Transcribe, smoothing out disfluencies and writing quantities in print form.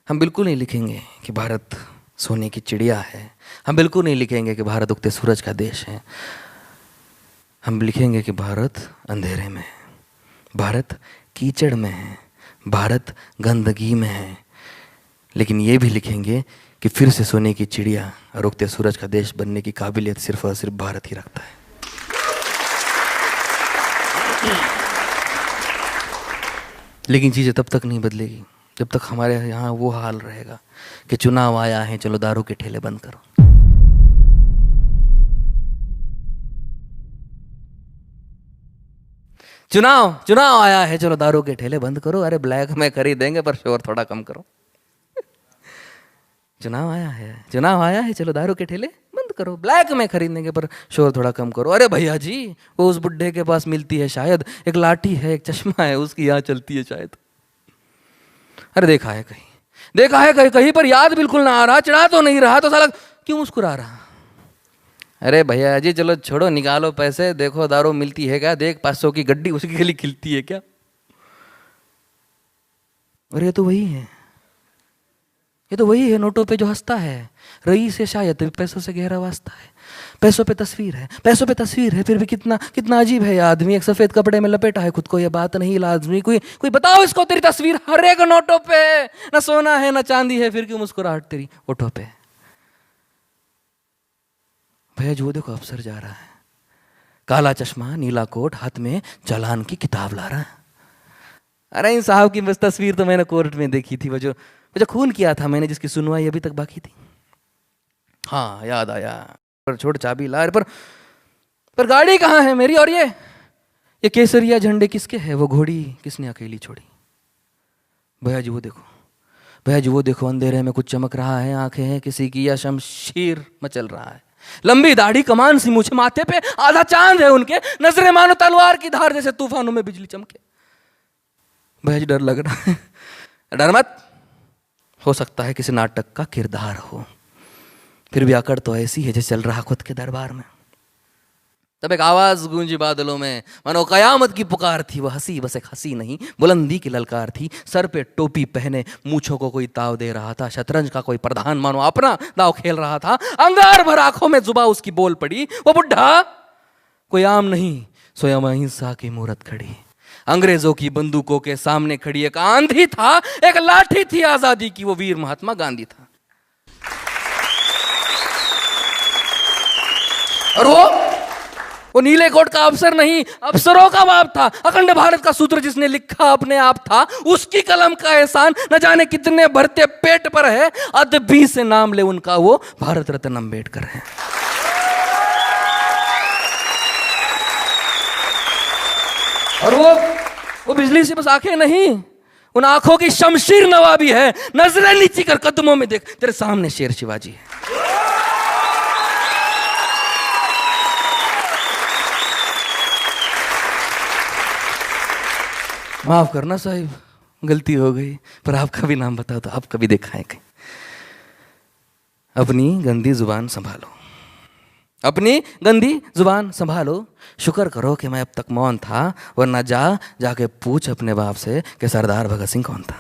हम बिल्कुल नहीं लिखेंगे कि भारत सोने की चिड़िया है। हम बिल्कुल नहीं लिखेंगे कि भारत उगते सूरज का देश है। हम लिखेंगे कि भारत अंधेरे में है, भारत कीचड़ में है, भारत गंदगी में है। लेकिन ये भी लिखेंगे कि फिर से सोने की चिड़िया और उगते सूरज का देश बनने की काबिलियत सिर्फ और सिर्फ भारत ही रखता है। लेकिन चीज़ें तब तक नहीं बदलेगी जब तक हमारे यहाँ वो हाल रहेगा कि चुनाव आया है चलो दारू के ठेले बंद करो। चुनाव आया है चलो दारू के ठेले बंद करो। अरे ब्लैक में खरीदेंगे पर शोर थोड़ा कम करो। चुनाव आया है चलो दारू के ठेले बंद करो, ब्लैक में खरीदेंगे पर शोर थोड़ा कम करो। अरे भैया जी वो उस बुड्ढे के पास मिलती है शायद, एक लाठी है एक चश्मा है उसकी यहाँ चलती है शायद। अरे देखा है कहीं पर याद बिल्कुल ना आ रहा, चढ़ा तो नहीं रहा तो साला क्यों मुस्कुरा रहा। अरे भैया जी चलो छोड़ो, निकालो पैसे, देखो दारू मिलती है क्या, देख 500 की गड्डी उसी के लिए खिलती है क्या। अरे ये तो वही है नोटों पे जो हंसता है, रईस है शायद पैसों से गहरा वास्ता है। पैसों पे तस्वीर है फिर भी कितना अजीब है ये आदमी, एक सफेद कपड़े में लपेटा है खुद को, ये बात नहीं लाजमी। कोई बताओ इसको तेरी तस्वीर हर एक नोटों पे, ना सोना है ना चांदी है, फिर क्यों मुस्कुराहट तेरी ओठों पे। भैया जो देखो अफसर जा रहा है, काला चश्मा नीला कोट, हाथ में चालान की किताब ला रहा है। अरे इन साहब की बस तस्वीर तो मैंने कोर्ट में देखी थी, वो जो खून किया था मैंने, जिसकी सुनवाई अभी तक बाकी थी। हाँ याद आया, पर छोड़ चाबी ला। पर गाड़ी कहाँ है मेरी, और ये केसरिया झंडे किसके है, वो घोड़ी किसने अकेली छोड़ी। भैया जी वो देखो अंधेरे में कुछ चमक रहा है, आंखें हैं किसी की या शमशीर मचल रहा है। लंबी दाढ़ी कमान सी मूछें, माथे पे आधा चांद है उनके, नजरें मानो तलवार की धार जैसे तूफानों में बिजली चमके। भैया जी डर लग रहा है। डर मत, हो सकता है किसी नाटक का किरदार हो, फिर भी अकड़ तो ऐसी है जैसे चल रहा खुद के दरबार में। तब एक आवाज गूंजी बादलों में, मानो कयामत की पुकार थी। वह हंसी बस एक हंसी नहीं, बुलंदी की ललकार थी। सर पे टोपी पहने मूंछों को कोई ताव दे रहा था, शतरंज का कोई प्रधान मानो अपना दाव खेल रहा था। अंगार भर आंखों में जुबा उसकी बोल पड़ी, वो बुढ़ा कोई आम नहीं, स्वयं अहिंसा की मूरत खड़ी। अंग्रेजों की बंदूकों के सामने खड़ी एक आंधी था, एक लाठी थी आजादी की, वो वीर महात्मा गांधी था। और वो नीले कोट का अफसर नहीं, अफसरों का बाप था। अखंड भारत का सूत्र जिसने लिखा अपने आप था, उसकी कलम का एहसान न जाने कितने भरते पेट पर है। अदबी से नाम ले उनका, वो भारत रत्न अम्बेडकर है। और वो बिजली से बस आंखें नहीं, उन आंखों की शमशीर नवाबी है। नजरें नीची कर कदमों में देख, तेरे सामने शेर शिवाजी है। माफ करना साहिब, गलती हो गई, पर आपका भी नाम बताओ तो आप कभी देखा है कहीं। अपनी गंदी जुबान संभालो, शुक्र करो कि मैं अब तक मौन था, वरना जाके पूछ अपने बाप से कि सरदार भगत सिंह कौन था।